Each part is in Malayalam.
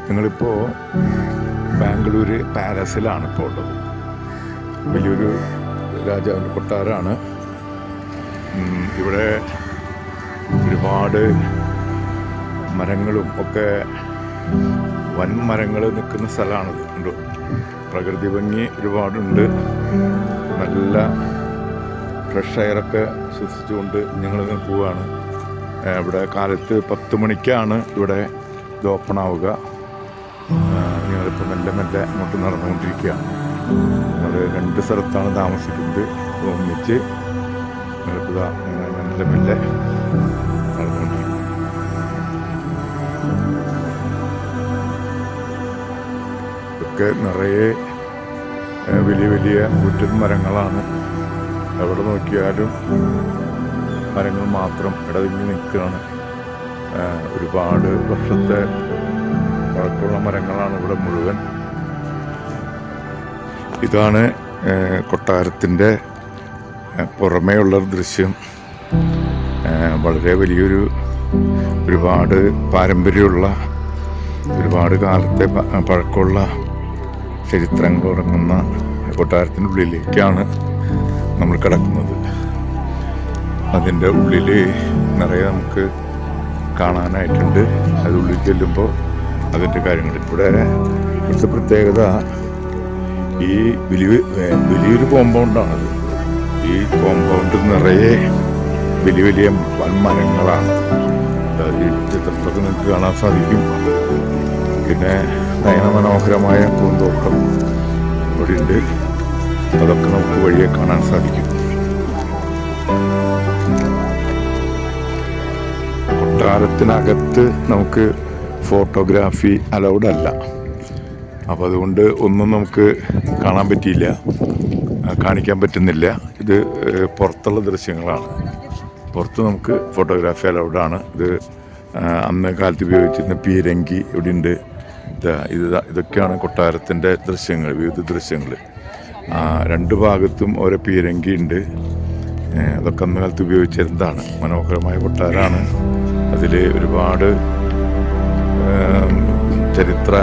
ഞങ്ങളിപ്പോൾ ബാംഗ്ലൂർ പാലസിലാണ് ഇപ്പോൾ ഉള്ളത്. വലിയൊരു രാജാവിൻ്റെ കൊട്ടാരമാണ്. ഇവിടെ ഒരുപാട് മരങ്ങളും ഒക്കെ വൻ മരങ്ങൾ നിൽക്കുന്ന സ്ഥലമാണിത്. ഉണ്ട് പ്രകൃതി ഭംഗി ഒരുപാടുണ്ട്. നല്ല ഫ്രഷ് എയറൊക്കെ ശ്വസിച്ചുകൊണ്ട് ഞങ്ങളിങ്ങനെ പോവുകയാണ്. ഇവിടെ കാലത്ത് 10 മണിക്കാണ് ഇവിടെ ഇത് ഓപ്പൺ ആവുക. ഞങ്ങളിപ്പോൾ മെല്ലെ മെല്ലെ അങ്ങോട്ട് നടന്നുകൊണ്ടിരിക്കുകയാണ്. ഞങ്ങൾ 2 സ്ഥലത്താണ് താമസിക്കുന്നത്. ഒന്നിച്ച് ഞങ്ങളിപ്പോൾ മെല്ലെ മെല്ലെ നടന്നുകൊണ്ടിരിക്കും. ഇതൊക്കെ നിറയെ വലിയ വലിയ കൂറ്റൻ മരങ്ങളാണ്. എവിടെ നോക്കിയാലും മരങ്ങൾ മാത്രം ഇടതിങ്ങി നിൽക്കുകയാണ്. ഒരുപാട് വർഷത്തെ പഴക്കമുള്ള മരങ്ങളാണ് ഇവിടെ മുഴുവൻ. ഇതാണ് കൊട്ടാരത്തിൻ്റെ പുറമേയുള്ള ദൃശ്യം. വളരെ വലിയൊരു ഒരുപാട് പാരമ്പര്യമുള്ള ഒരുപാട് കാലത്തെ പഴക്കമുള്ള ചരിത്രങ്ങൾ ഉറങ്ങുന്ന കൊട്ടാരത്തിൻ്റെ ഉള്ളിലേക്കാണ് നമ്മൾ കിടക്കുന്നത്. അതിൻ്റെ ഉള്ളിൽ നിറയെ നമുക്ക് കാണാനായിട്ടുണ്ട്. അതുള്ളിൽ ചെല്ലുമ്പോൾ അതിൻ്റെ കാര്യങ്ങൾ ഇവിടുത്തെ പ്രത്യേകത ഈ വലിയൊരു കോമ്പൗണ്ടാണത്. ഈ കോമ്പൗണ്ട് നിറയെ വലിയ വലിയ വൻമരങ്ങളാണ്. ഈ ചിത്രത്തിലൊക്കെ നിങ്ങൾക്ക് കാണാൻ സാധിക്കും. പിന്നെ നയനമനോഹരമായ പൂന്തോട്ടം ഇവിടെയുണ്ട്. അതൊക്കെ നമുക്ക് വഴിയെ കാണാൻ സാധിക്കും. കൊട്ടാരത്തിനകത്ത് നമുക്ക് ഫോട്ടോഗ്രാഫി അലൗഡ് അല്ല. അപ്പോൾ അതുകൊണ്ട് ഒന്നും നമുക്ക് കാണാൻ പറ്റിയില്ല, കാണിക്കാൻ പറ്റുന്നില്ല. ഇത് പുറത്തുള്ള ദൃശ്യങ്ങളാണ്. പുറത്ത് നമുക്ക് ഫോട്ടോഗ്രാഫി അലൗഡാണ്. ഇത് അന്ന് കാലത്ത് ഉപയോഗിച്ചിരുന്ന പീരങ്കി ഇവിടെയുണ്ട്. ഇതൊക്കെയാണ് കൊട്ടാരത്തിൻ്റെ ദൃശ്യങ്ങൾ, വിവിധ ദൃശ്യങ്ങൾ. 2 ഭാഗത്തും ഓരോ പീരങ്കി ഉണ്ട്. അതൊക്കെ അന്ന് കാലത്ത് ഉപയോഗിച്ചിരുന്നതാണ്. മനോഹരമായ കൊട്ടാരമാണ്. അതിൽ ഒരുപാട് ചരിത്ര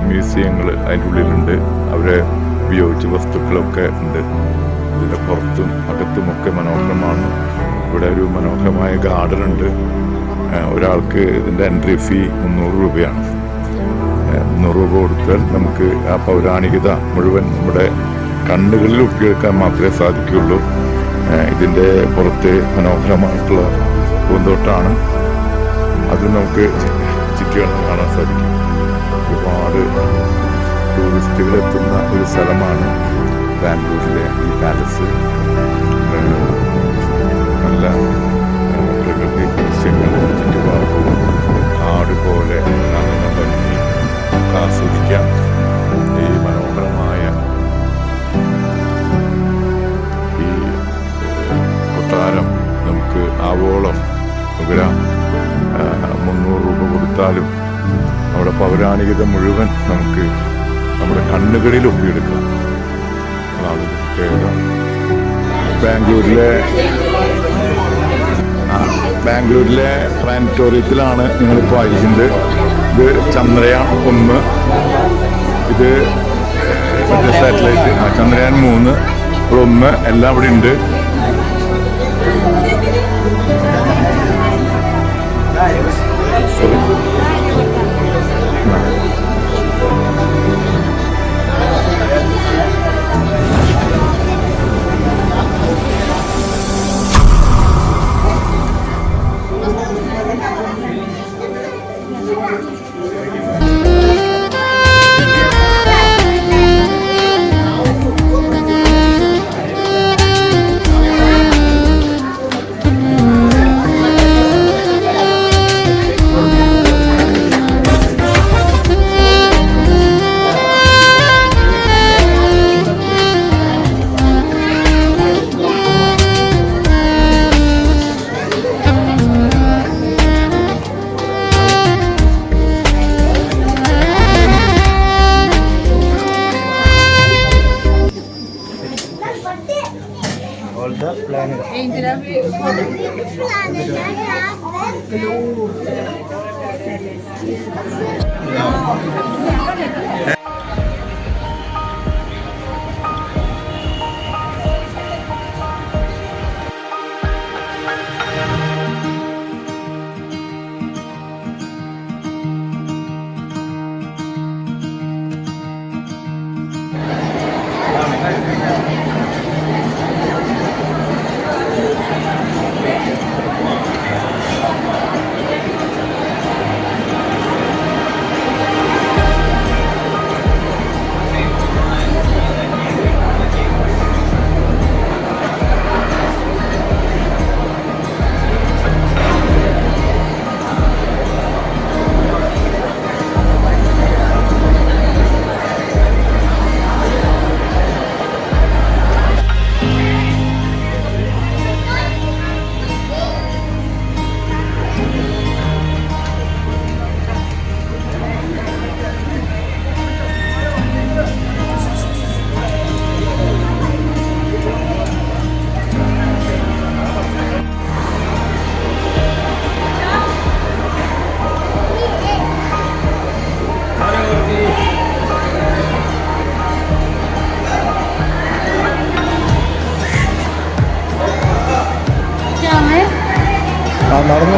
മ്യൂസിയങ്ങൾ അതിൻ്റെ ഉള്ളിലുണ്ട്. അവരെ ഉപയോഗിച്ച വസ്തുക്കളൊക്കെ ഉണ്ട്. ഇതിൻ്റെ പുറത്തും അകത്തുമൊക്കെ മനോഹരമാണ്. ഇവിടെ ഒരു മനോഹരമായ ഗാർഡൻ ഉണ്ട്. ഒരാൾക്ക് ഇതിൻ്റെ എൻട്രി ഫീ 300 രൂപയാണ്. 300 രൂപ കൊടുത്താൽ നമുക്ക് ആ പൗരാണികത മുഴുവൻ നമ്മുടെ കണ്ണുകളിൽ ഒപ്പിയെടുക്കാൻ മാത്രമേ സാധിക്കുകയുള്ളൂ. ഇതിൻ്റെ പുറത്ത് മനോഹരമായിട്ടുള്ള പൂന്തോട്ടമാണ്. അത് നമുക്ക് ചുറ്റുകണം കാണാൻ സാധിക്കും. ഒരുപാട് ടൂറിസ്റ്റുകൾ എത്തുന്ന ഒരു സ്ഥലമാണ് ബാംഗ്ലൂരിലെ ഈ പാലസ്. നല്ല പ്രകൃതി ദൃശ്യങ്ങൾ ചുറ്റുപാടും കാട് പോലെ കാണുന്ന ഭംഗി ആസ്വദിക്കാം. ഈ മനോഹരമായ ഈ കൊട്ടാരം നമുക്ക് ആവോളം നുകരാം. 300 രൂപ കൊടുത്താലും അവിടെ പൗരാണികത മുഴുവൻ നമുക്ക് നമ്മുടെ കണ്ണുകളിൽ ഒപ്പിയെടുക്കാം. അതാണ് പ്രത്യേകത. ബാംഗ്ലൂരിലെ പ്ലാനറ്റോറിയത്തിലാണ് ഞങ്ങളിപ്പോൾ ആയിരിക്കുന്നത്. ഇത് ചന്ദ്രയാൻ 1, ഇത് മറ്റേ സാറ്റലൈറ്റ് ചന്ദ്രയാൻ 3, 1 എല്ലാം ഇവിടെ ഉണ്ട്. all the planets. Angela,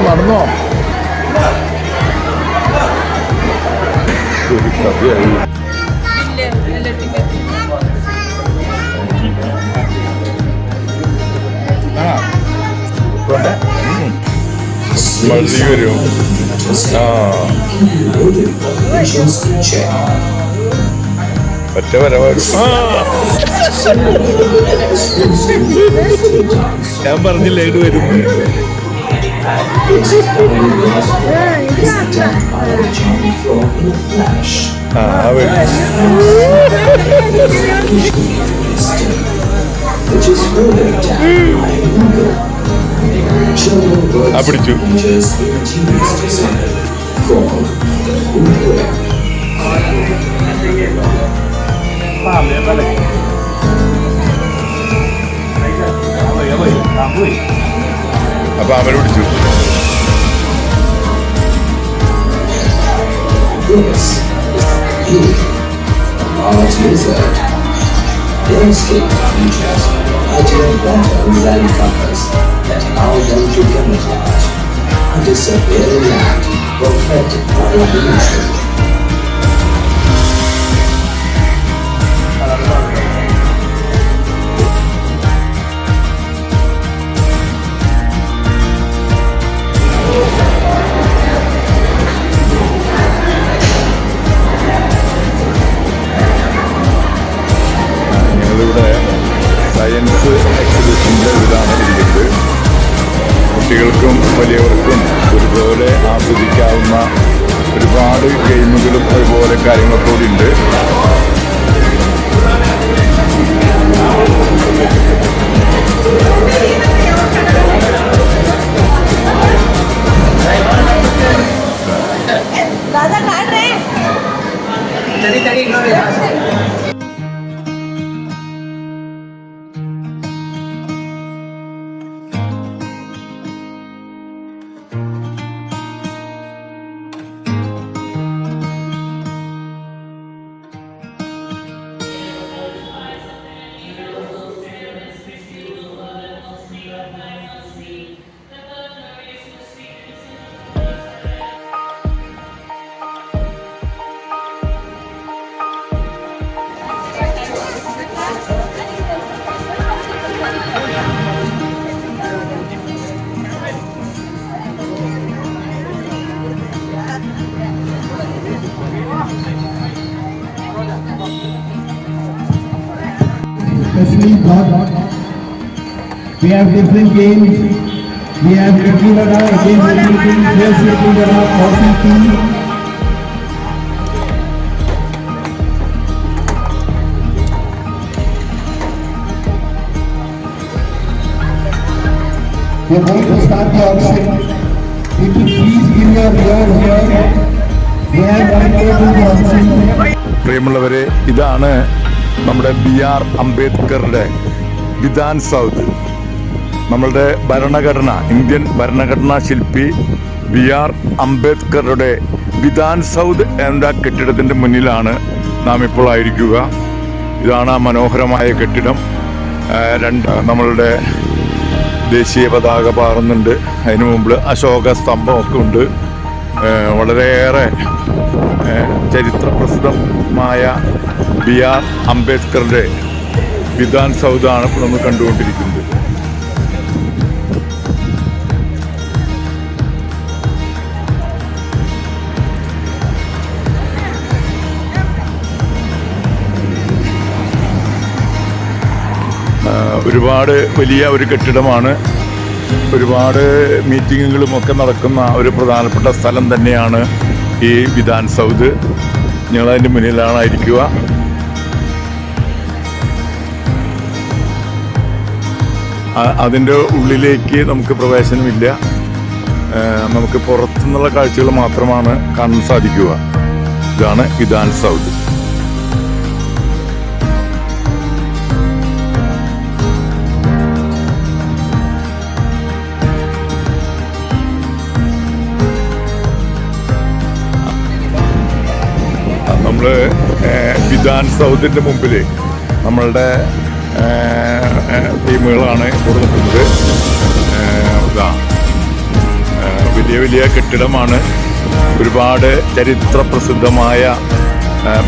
നടന്നോ ഒരു കഥയായി. മതി വരും. ഒറ്റ വരവാരും. ഞാൻ പറഞ്ഞില്ല ഇത് വരും. പിടിച്ചു. അപ്പൊ അവരെ പിടിച്ചു. This is the large lizard. Their escape features are better than covers that allow them to camouflage and disappear in land protected by evolution. Science എക്സിബിഷൻ്റെ ഇതാണ് ഇരിക്കുന്നത്. കുട്ടികൾക്കും വലിയവർക്കും ഒരുപോലെ ആസ്വദിക്കാവുന്ന ഒരുപാട് ഗെയിമുകളും അതുപോലെ കാര്യങ്ങളൊക്കെ കൂടി ഉണ്ട്. Especially God. We have different games. We have Little Dada against everything. There's Little Dada, OCT. We are going to start the auction. If you please give your ear here. We have one table to auction. പ്രിയമുള്ളവരെ, ഇതാണ് നമ്മുടെ BR അംബേദ്കറുടെ വിധാൻ സൗധ്. നമ്മളുടെ ഭരണഘടന, ഇന്ത്യൻ ഭരണഘടനാ ശില്പി BR അംബേദ്കറുടെ വിധാൻ സൗദ് എന്ന കെട്ടിടത്തിൻ്റെ മുന്നിലാണ് നാം ഇപ്പോൾ ആയിരിക്കുക. ഇതാണ് ആ മനോഹരമായ കെട്ടിടം. നമ്മളുടെ ദേശീയ പതാക പാറുന്നുണ്ട്. അതിനു മുമ്പ് അശോക സ്തംഭമൊക്കെ ഉണ്ട്. വളരെയേറെ ചരിത്രപ്രസിദ്ധമായ BR അംബേദ്കറുടെ വിധാൻ സൗദാണ് ഇപ്പോൾ നമ്മൾ കണ്ടുകൊണ്ടിരിക്കുന്നത്. ഒരുപാട് വലിയ ഒരു കെട്ടിടമാണ്. ഒരുപാട് മീറ്റിങ്ങുകളും ഒക്കെ നടക്കുന്ന ഒരു പ്രധാനപ്പെട്ട സ്ഥലം തന്നെയാണ് ഈ വിധാൻ സൗദ്. ഞങ്ങളതിൻ്റെ മുന്നിലാണ് ഇരിക്കുക. അതിൻ്റെ ഉള്ളിലേക്ക് നമുക്ക് പ്രവേശനമില്ല. നമുക്ക് പുറത്തുനിന്നുള്ള കാഴ്ചകൾ മാത്രമാണ് കാണാൻ സാധിക്കുക. ഇതാണ് വിധാൻ സൗദ്. നമ്മൾ വിധാൻ സൗദിൻ്റെ മുമ്പിൽ നമ്മളുടെ ടീമുകളാണ് ഇവിടെ നിൽക്കുന്നത്. വലിയ വലിയ കെട്ടിടമാണ്. ഒരുപാട് ചരിത്രപ്രസിദ്ധമായ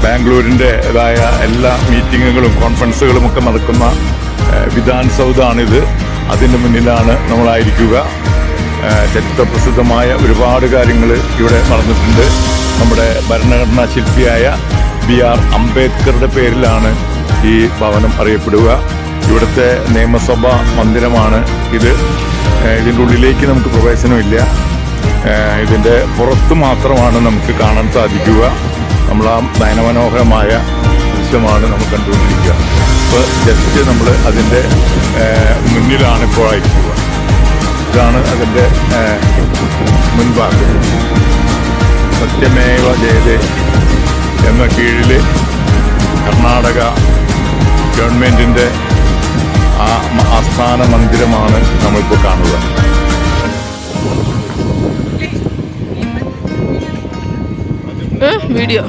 ബാംഗ്ലൂരിൻ്റെതായ എല്ലാ മീറ്റിങ്ങുകളും കോൺഫറൻസുകളും ഒക്കെ നടക്കുന്ന വിധാൻ സൗദാണിത്. അതിൻ്റെ മുന്നിലാണ് നമ്മളായിരിക്കുക. ചരിത്രപ്രസിദ്ധമായ ഒരുപാട് കാര്യങ്ങൾ ഇവിടെ നടന്നിട്ടുണ്ട്. നമ്മുടെ ഭരണഘടനാ ശില്പിയായ BR അംബേദ്കറുടെ പേരിലാണ് ഈ ഭവനം അറിയപ്പെടുക. ഇവിടുത്തെ നിയമസഭാ മന്ദിരമാണ് ഇത്. ഇതിൻ്റെ ഉള്ളിലേക്ക് നമുക്ക് പ്രവേശനമില്ല. ഇതിൻ്റെ പുറത്ത് മാത്രമാണ് നമുക്ക് കാണാൻ സാധിക്കുക. നമ്മൾ ആ നയനമനോഹരമായ ദൃശ്യമാണ് നമ്മൾ കണ്ടുകൊണ്ടിരിക്കുക. ഇപ്പോൾ ജസ്റ്റ് നമ്മൾ അതിൻ്റെ മുന്നിലാണ് ഇപ്പോൾ ആയിരിക്കുക. ഇതാണ് അതിൻ്റെ മുൻഭാഗം. സത്യമേവ ജയതേ എന്ന കീഴിൽ കർണാടക ഗവൺമെൻറ്റിൻ്റെ ആസ്ഥാന മന്ദിരമാണ് നമ്മളിപ്പോൾ കാണുക. വീഡിയോ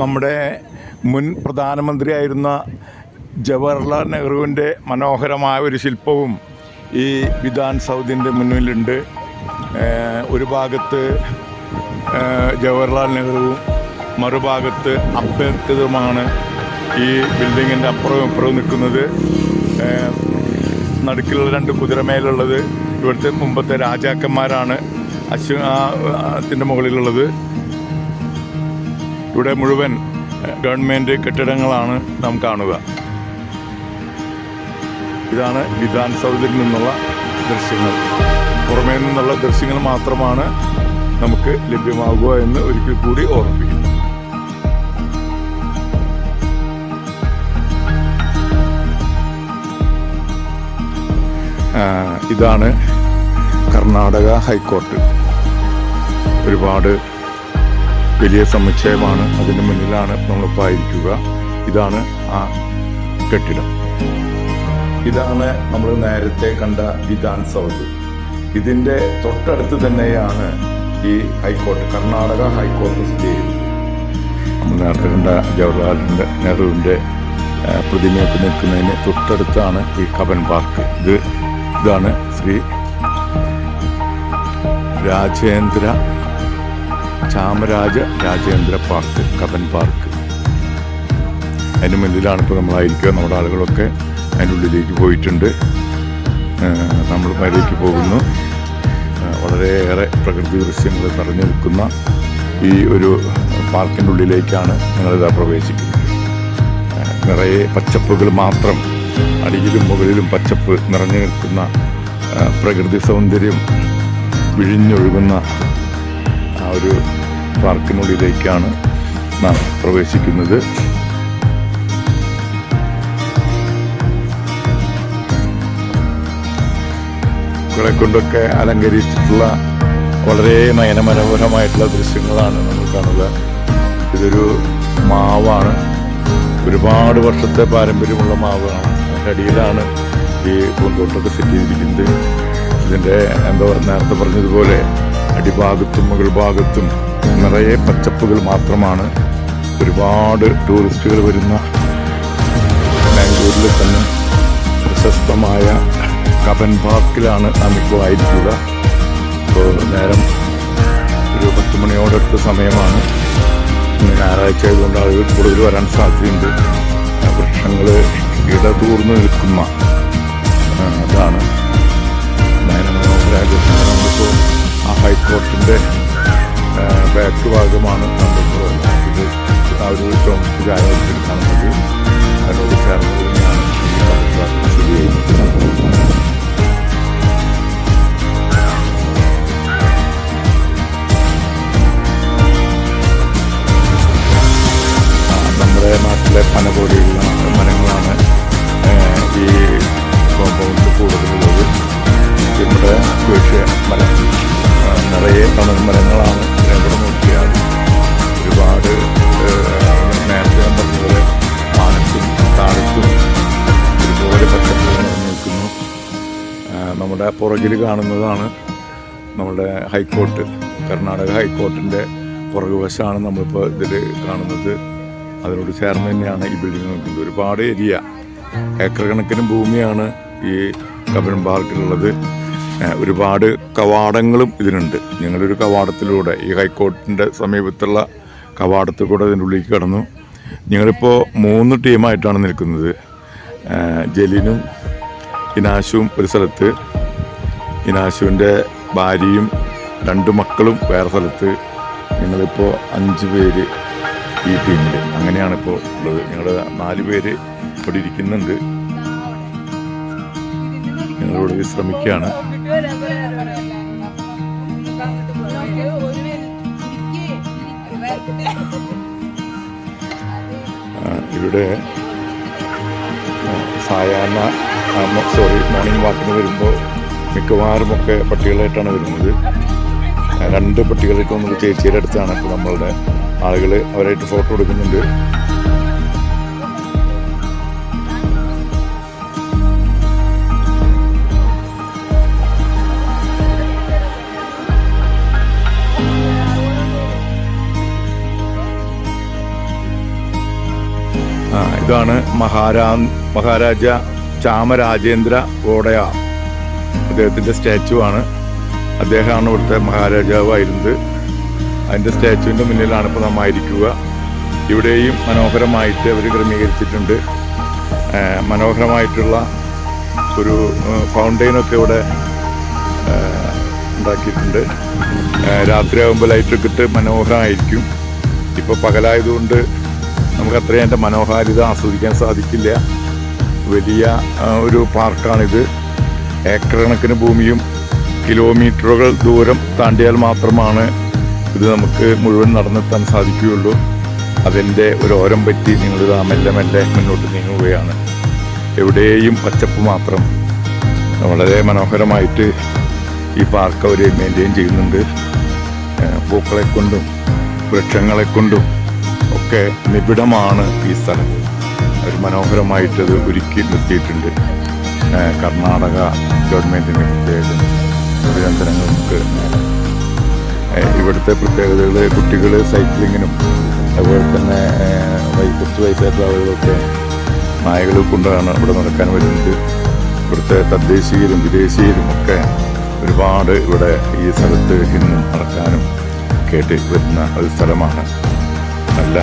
നമ്മുടെ മുൻ പ്രധാനമന്ത്രിയായിരുന്ന ജവഹർലാൽ നെഹ്റുവിൻ്റെ മനോഹരമായ ഒരു ശില്പവും ഈ വിധാൻ സൗദിൻ്റെ മുന്നിലുണ്ട്. ഒരു ഭാഗത്ത് ജവഹർലാൽ നെഹ്റുവും മറുഭാഗത്ത് അംബേദ്കറുമാണ് ഈ ബിൽഡിങ്ങിൻ്റെ അപ്പുറവും ഇപ്പുറവും നിൽക്കുന്നത്. നടുക്കിലുള്ള 2 കുതിരമേലുള്ളത് ഇവിടുത്തെ മുമ്പത്തെ രാജാക്കന്മാരാണ്. ത്തിൻ്റെ മുകളിലുള്ളത്. ഇവിടെ മുഴുവൻ ഗവൺമെൻറ് കെട്ടിടങ്ങളാണ് നാം കാണുക. ഇതാണ് വിധാൻ സൗദിൽ നിന്നുള്ള ദൃശ്യങ്ങൾ. പുറമേ നിന്നുള്ള ദൃശ്യങ്ങൾ മാത്രമാണ് നമുക്ക് ലഭ്യമാകുക എന്ന് ഒരിക്കൽ കൂടി ഓർമ്മിപ്പിക്കുന്നു. ഇതാണ് കർണാടക ഹൈക്കോർട്ട്. ഒരുപാട് വലിയ സമുച്ചയമാണ്. അതിന് മുന്നിലാണ് നമ്മളിപ്പോൾ ആയിരിക്കുക. ഇതാണ് ആ കെട്ടിടം. ഇതാണ് നമ്മൾ നേരത്തെ കണ്ട വിധാൻ സൗദ്. ഇതിൻ്റെ തൊട്ടടുത്ത് തന്നെയാണ് ഈ ഹൈക്കോർട്ട്, കർണാടക ഹൈക്കോർട്ട് സ്ഥിതി ചെയ്യുന്നത്. നമ്മൾ നേരത്തെ കണ്ട ജവഹർലാൽ നെഹ്റുവിൻ്റെ പ്രതിമയൊക്കെ നിൽക്കുന്നതിന് തൊട്ടടുത്താണ് ഈ കബൻ പാർക്ക്. ഇതാണ് ശ്രീ ചാമരാജ രാജേന്ദ്ര പാർക്ക്, കബൻ പാർക്ക്. അതിന് മുന്നിലാണ് ഇപ്പോൾ നമ്മളായിരിക്കുക. നമ്മുടെ ആളുകളൊക്കെ അതിൻ്റെ ഉള്ളിലേക്ക് പോയിട്ടുണ്ട്. നമ്മൾ മേലേക്ക് പോകുന്നു. വളരെയേറെ പ്രകൃതി ദൃശ്യങ്ങൾ നിറഞ്ഞു നിൽക്കുന്ന ഈ ഒരു പാർക്കിൻ്റെ ഉള്ളിലേക്കാണ് ഞങ്ങളിതാ പ്രവേശിക്കുന്നത്. നിറയെ പച്ചപ്പുകൾ മാത്രം, അടിയിലും മുകളിലും പച്ചപ്പ് നിറഞ്ഞു നിൽക്കുന്ന പ്രകൃതി സൗന്ദര്യം വിഴിഞ്ഞൊഴുകുന്ന ആ ഒരു പാർക്കിനുള്ളിലേക്കാണ് നാം പ്രവേശിക്കുന്നത്. ളെ കൊണ്ടൊക്കെ അലങ്കരിച്ചിട്ടുള്ള വളരെ നയനമനോഹരമായിട്ടുള്ള ദൃശ്യങ്ങളാണ് നമ്മൾ കാണുക. ഇതൊരു മാവാണ്, ഒരുപാട് വർഷത്തെ പാരമ്പര്യമുള്ള മാവാണ്. അതിൻ്റെ അടിയിലാണ് ഈ പൂന്തോട്ടമൊക്കെ സെറ്റ് ചെയ്തിരിക്കുന്നത്. ഇതിൻ്റെ നേരത്തെ പറഞ്ഞതുപോലെ അടിഭാഗത്തും മുകൾ ഭാഗത്തും നിറയെ പച്ചപ്പുകൾ മാത്രമാണ്. ഒരുപാട് ടൂറിസ്റ്റുകൾ വരുന്ന ബാംഗ്ലൂരിൽ തന്നെ പ്രശസ്തമായ കബൻ പാർക്കിലാണ് നാം ഇപ്പോൾ ആയിരിക്കുക. ഇപ്പോൾ നേരം ഒരു 10 മണിയോടടുത്ത സമയമാണ്. ഇന്ന് ഞായറാഴ്ച ആയതുകൊണ്ട് ആളുകൾ കൂടുതൽ വരാൻ സാധ്യതയുണ്ട്. വൃക്ഷങ്ങൾ ഇടതൂർന്ന് നിൽക്കുന്ന അതാണ് നയനമനോഹരായ ദൃശ്യങ്ങൾ. നമ്മളിപ്പോൾ ആ ഹൈക്കോർട്ടിൻ്റെ ബാക്ക് ഭാഗമാണ് നമ്മളിപ്പോൾ ഇത് ആ ഒരു ചോമസ് ചായത്തിൽ കാണുന്നത്. അതിനോട് ചേർന്ന് തന്നെയാണ് സ്ഥിതി ചെയ്യുന്നത്. നമ്മുടെ നാട്ടിലെ പന പോലെയുള്ള മരങ്ങളാണ് ഈ കോമ്പൗണ്ടിൽ കൂടുതലുള്ളത്. നമ്മുടെ ദേശീയ മരം നിറയെ തണൽ മരങ്ങളാണ്. എവിടെ നോക്കിയാൽ ഒരുപാട് നേരത്തെ പറഞ്ഞതുപോലെ മാനത്തും താഴത്തും ഒരുപോലെ പച്ചപ്പുകൾ നിൽക്കുന്നു. നമ്മുടെ പുറകിൽ കാണുന്നതാണ് നമ്മുടെ ഹൈക്കോർട്ട്, കർണാടക ഹൈക്കോർട്ടിൻ്റെ പുറകുവശമാണ് നമ്മളിപ്പോൾ ഇതിൽ കാണുന്നത്. അതിനോട് ചേർന്ന് തന്നെയാണ് ഈ ബിൽഡിംഗ് നിൽക്കുന്നത്. ഒരുപാട് ഏരിയ, ഏക്കർ കണക്കിന് ഭൂമിയാണ് ഈ കബൻ പാർക്കിലുള്ളത്. ഒരുപാട് കവാടങ്ങളും ഇതിനുണ്ട്. ഞങ്ങളൊരു കവാടത്തിലൂടെ ഈ ഹൈക്കോർട്ടിൻ്റെ സമീപത്തുള്ള കവാടത്തിൽ കൂടെ ഇതിൻ്റെ ഉള്ളിലേക്ക് കടന്നു. ഞങ്ങളിപ്പോൾ 3 ടീമായിട്ടാണ് നിൽക്കുന്നത്. ജലീനും ഇനാശുവും ഒരു സ്ഥലത്ത്, ഇനാശുവിൻ്റെ ഭാര്യയും 2 മക്കളും വേറെ സ്ഥലത്ത്. ഞങ്ങളിപ്പോൾ 5 പേര് ഈ ടീമിൽ. അങ്ങനെയാണ് ഇപ്പോൾ ഉള്ളത്. ഞങ്ങൾ 4 പേര് ഇവിടെ ഇരിക്കുന്നുണ്ട്. ഞങ്ങളിവിടെ വിശ്രമിക്കുകയാണ്. ഇവിടെ സായാഹ്ന മോർണിംഗ് വാക്കിന് വരുമ്പോൾ മിക്കവാറുമൊക്കെ പട്ടികളായിട്ടാണ് വരുന്നത്. 2 പട്ടികളായിട്ട് നമുക്ക് ചേച്ചിയുടെ അടുത്താണ് ഇപ്പോൾ നമ്മളുടെ ആളുകൾ അവരായിട്ട് ഫോട്ടോ എടുക്കുന്നുണ്ട്. ഇതാണ് മഹാരാജ ചാമരാജേന്ദ്ര വോഡയാർ. അദ്ദേഹത്തിൻ്റെ സ്റ്റാച്ചു ആണ്. അദ്ദേഹമാണ് ഇവിടുത്തെ മഹാരാജാവായിരുന്നത്. അതിൻ്റെ സ്റ്റാച്ചുവിൻ്റെ മുന്നിലാണ് ഇപ്പോൾ നാം ആയിരിക്കുക. ഇവിടെയും മനോഹരമായിട്ട് അവർ ക്രമീകരിച്ചിട്ടുണ്ട്. മനോഹരമായിട്ടുള്ള ഒരു ഫൗണ്ടെയിനൊക്കെ ഇവിടെ ഉണ്ടാക്കിയിട്ടുണ്ട്. രാത്രിയാകുമ്പോൾ ലൈറ്റൊക്കെ ഇട്ട് മനോഹരമായിരിക്കും. ഇപ്പോൾ പകലായതുകൊണ്ട് നമുക്ക് അത്രയും അതിൻ്റെ മനോഹാരിത ആസ്വദിക്കാൻ സാധിക്കില്ല. വലിയ ഒരു പാർക്കാണിത്. ഏക്കർ കണക്കിന് ഭൂമിയും കിലോമീറ്ററുകൾ ദൂരം താണ്ടിയാൽ മാത്രമാണ് ഇത് നമുക്ക് മുഴുവൻ നടന്നെത്താൻ സാധിക്കുകയുള്ളൂ. അതിൻ്റെ ഒരു ഓരം പറ്റി നിങ്ങളിത് മെല്ലെ മെല്ലെ മുന്നോട്ട് നീങ്ങുകയാണ്. എവിടെയും പച്ചപ്പ് മാത്രം. വളരെ മനോഹരമായിട്ട് ഈ പാർക്ക് അവർ മെയിൻറ്റെയിൻ ചെയ്യുന്നുണ്ട്. പൂക്കളെ കൊണ്ടും വൃക്ഷങ്ങളെ കൊണ്ടും ഒക്കെ നിബിഡമാണ് ഈ സ്ഥലം. അവർ മനോഹരമായിട്ടത് ഒരുക്കി നിർത്തിയിട്ടുണ്ട്. കർണാടക ഗവൺമെൻറ്റിന് പ്രത്യേകം അഭിനന്ദനങ്ങൾ. നമുക്ക് ഇവിടുത്തെ പ്രത്യേകതകൾ, കുട്ടികൾ സൈക്ലിങ്ങിനും അതുപോലെ തന്നെ കുറച്ച് വയസ്സായിട്ടുള്ള ആളുകളൊക്കെ നായകൾ കൊണ്ടാണ് ഇവിടെ നടക്കാൻ വരുന്നത്. ഇവിടുത്തെ തദ്ദേശീയരും വിദേശീയരും ഒക്കെ ഒരുപാട് ഇവിടെ ഈ സ്ഥലത്ത് ഇന്നും നടക്കാനും കേട്ട് വരുന്ന ഒരു സ്ഥലമാണ്. നല്ല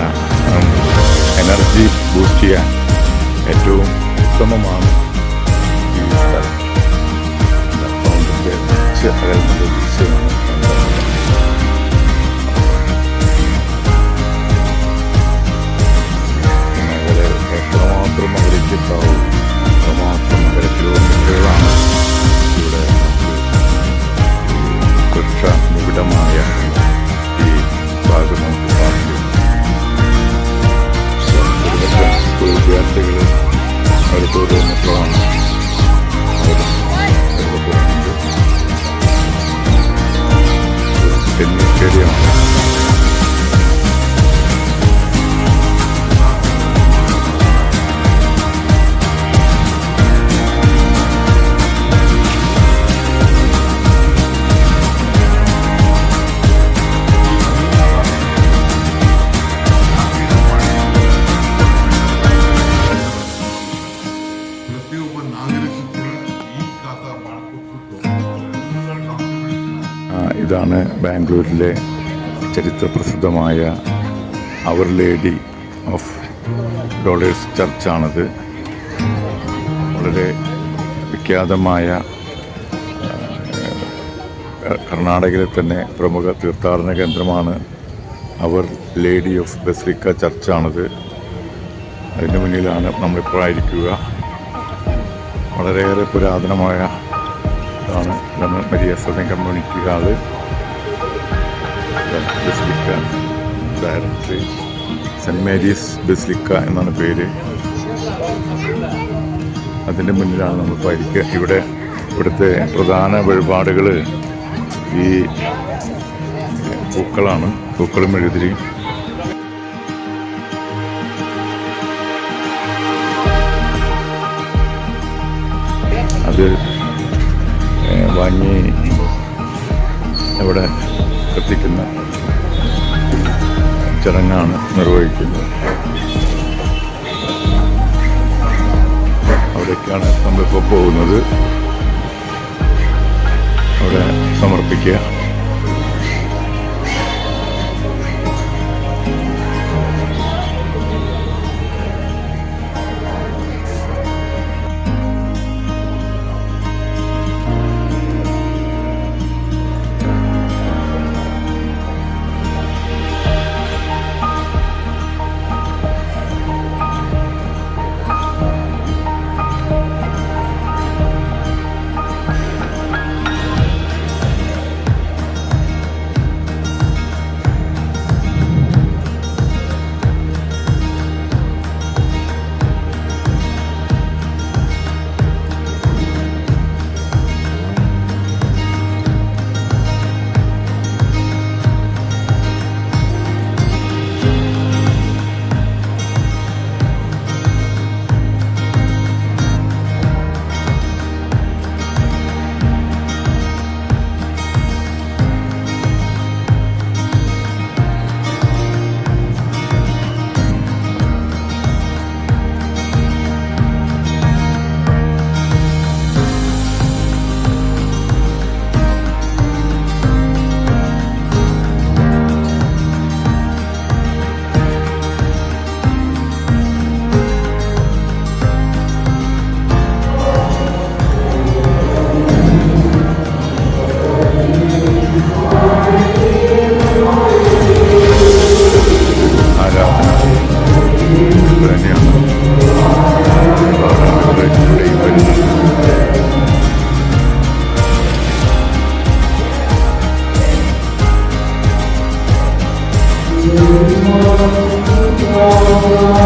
എനർജി ബൂസ്റ്റ് ചെയ്യാൻ ഏറ്റവും ഉത്തമമാണ് ഈ സ്ഥലം. സൗണ്ടിൻ്റെ അകലുന്ന ദൃശ്യമാണ്. എത്രമാത്രം അകലേക്കുണ്ടാവും, എത്രമാത്രം അകലെ കിലോമീറ്ററുകളാണ് ഇവിടെ വൃക്ഷ നിബിഡമായ ഈ ഭാഗം നമുക്ക് കാണുന്നത്. സ്കൂൾ വിദ്യാർത്ഥികൾ അവർക്ക് മക്കളാണ്. അവരും പോകുന്നുണ്ട്. മുന്നിലാണ് ബാംഗ്ലൂരിലെ ചരിത്രപ്രസിദ്ധമായ അവർ ലേഡി ഓഫ് ഡോളേഴ്സ് ചർച്ചാണത്. വളരെ വിഖ്യാതമായ കർണാടകയിലെ തന്നെ പ്രമുഖ തീർത്ഥാടന കേന്ദ്രമാണ് അവർ ലേഡി ഓഫ് ബസിലിക്ക ചർച്ചാണത്. അതിന് മുന്നിലാണ് നമ്മളിപ്പോൾ ആയിരിക്കുക. വളരെയേറെ പുരാതനമായ ഇതാണ്. ഇതാണ് Maria Sadan community hall, basilica directory, saint Mary's basilica എന്നാണ് പേര്. അതിൻ്റെ മുന്നിലാണ് നമ്മളിപ്പോൾ ആയിരിക്കുക. ഇവിടുത്തെ പ്രധാന വഴിപാടുകൾ ഈ പൂക്കളാണ്, പൂക്കളും മെഴുകുതിരിയും. അത് വാങ്ങി അവിടെ കത്തിക്കുന്ന ചടങ്ങാണ് നിർവഹിക്കുന്നത്. അവിടേക്കാണ് നമ്മളിപ്പോൾ പോകുന്നത്. അവിടെ സമർപ്പിക്കുക. Thank you.